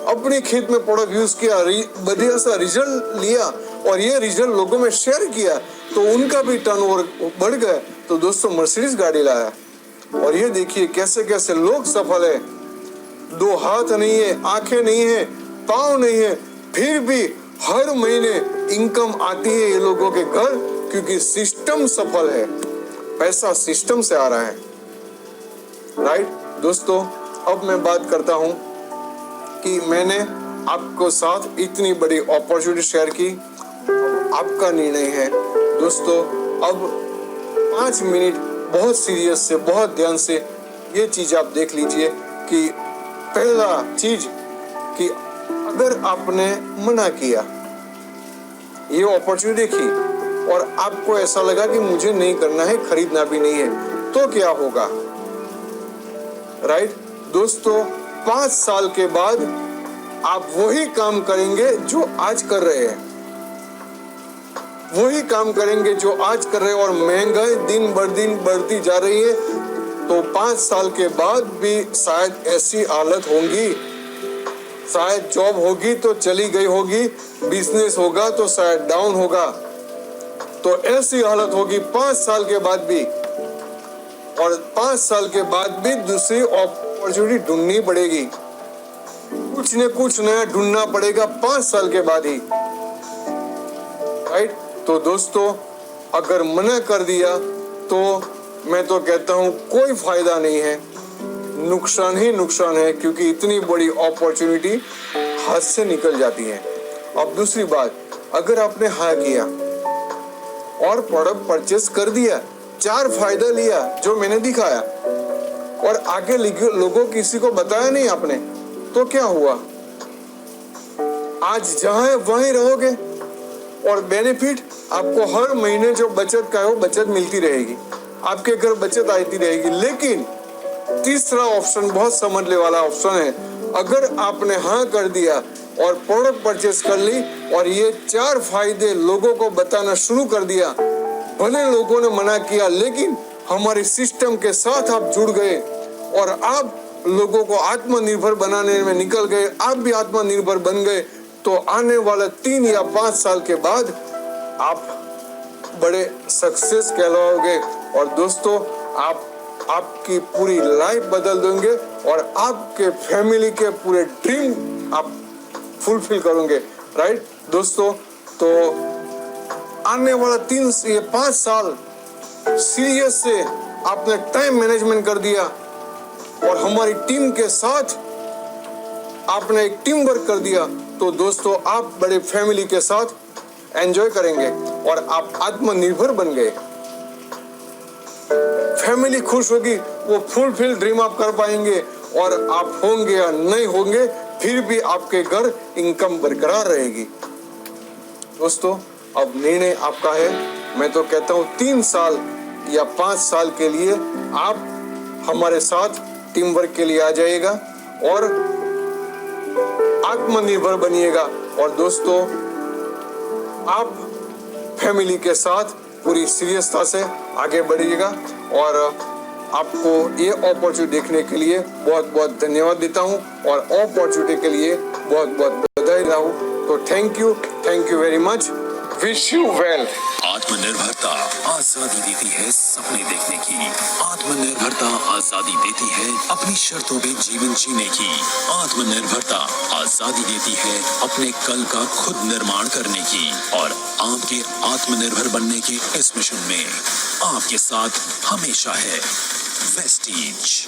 अपने खेत में प्रोडक्ट यूज किया, बढ़िया सा रिजल्ट लिया और ये रिजल्ट लोगों में शेयर किया तो उनका भी टर्नओवर बढ़ गया। तो दोस्तों मर्सिडीज गाड़ी लाया और ये देखिए कैसे कैसे लोग सफल है। 2 हाथ नहीं है, आंखें नहीं है, पाँव नहीं है, फिर भी हर महीने इनकम आती है ये लोगों के घर, क्योंकि सिस्टम सफल है, पैसा सिस्टम से आ रहा है, राइट। दोस्तों अब मैं बात करता हूं कि मैंने आपको साथ इतनी बड़ी अपॉर्चुनिटी शेयर की, आपका निर्णय है दोस्तों। अब 5 मिनट बहुत सीरियस से, बहुत ध्यान से ये चीज आप देख लीजिए कि पहला चीज कि अगर आपने मना किया, ये अपॉर्चुनिटी देखी और आपको ऐसा लगा कि मुझे नहीं करना है, खरीदना भी नहीं है, तो क्या होगा, राइट। दोस्तों 5 साल के बाद आप वही काम करेंगे जो आज कर रहे हैं, वही काम करेंगे जो आज कर रहे हैं और महंगाई दिन ब दिन बढ़ती जा रही है। तो 5 साल के बाद भी शायद ऐसी हालत होगी, शायद जॉब होगी तो चली गई होगी, बिजनेस होगा तो शायद डाउन होगा, तो ऐसी हालत होगी 5 साल के बाद भी। और 5 साल के बाद भी दूसरी अपॉर्चुनिटी ढूंढनी पड़ेगी, कुछ न कुछ नया ढूंढना पड़ेगा 5 साल के बाद ही, राइट। तो दोस्तों अगर मना कर दिया तो मैं तो कहता हूं कोई फायदा नहीं है, नुकसान ही नुकसान है, क्योंकि इतनी बड़ी अपॉर्चुनिटी हाथ से निकल जाती है। अब दूसरी बात, अगर आपने हाँ किया और प्रोडक्ट परचेस कर दिया, 4 फायदा लिया जो मैंने दिखाया और आगे लोगों किसी को बताया नहीं आपने, तो क्या हुआ, आज जहां है वहीं रहोगे और बेनिफिट आपको हर महीने जो बचत का है वो बचत मिलती रहेगी, आपके घर बचत आती रहेगी। लेकिन तीसरा ऑप्शन बहुत समझने वाला ऑप्शन है, अगर आपने हाँ कर दिया और प्रोडक्ट परचेस कर ली और ये 4 फायदे लोगों को बताना शुरू कर दिया, भले लोगों ने मना किया लेकिन हमारे सिस्टम के साथ आप जुड़ गए और आप लोगों को आत्मनिर्भर बनाने में निकल गए, आप भी आत्मनिर्भर बन गए, तो आने वाला 3 या 5 साल के बाद आप बड़े सक्सेस कहलाओगे और दोस्तों आपकी पूरी लाइफ बदल देंगे और आपके फैमिली के पूरे ड्रीम आप फुलफिल करोगे, राइट। दोस्तों तो आने वाला 3 से 5 साल सीरियस से आपने टाइम मैनेजमेंट कर दिया और हमारी टीम के साथ आपने एक टीम वर्क कर दिया, तो दोस्तों आप बड़े फैमिली के साथ एंजॉय करेंगे और आप आत्मनिर्भर बन गए, फैमिली खुश होगी, वो फुलफिल ड्रीम आप कर पाएंगे और आप होंगे या नहीं होंगे फिर भी आपके घर इनकम बरकरार रहेगी। दोस्तों अब निर्णय आपका है, मैं तो कहता हूँ 3 साल या 5 साल के लिए आप हमारे साथ टीम वर्क के लिए आ जाइएगा और आत्मनिर्भर बनिएगा। और दोस्तों, आप फैमिली के साथ पूरी सीरियसता से आगे बढ़िएगा और आपको ये अपॉर्चुनिटी देखने के लिए बहुत बहुत धन्यवाद देता हूँ और अपॉर्चुनिटी के लिए बहुत बहुत बधाई देता हूँ। तो thank you very much, wish you well. आत्मनिर्भरता आजादी देती है सपने देखने की। आत्मनिर्भरता आजादी देती है अपनी शर्तों पे जीवन जीने की। आत्मनिर्भरता आजादी देती है अपने कल का खुद निर्माण करने की। और आपके आत्मनिर्भर बनने के इस मिशन में आपके साथ हमेशा है वेस्टीज।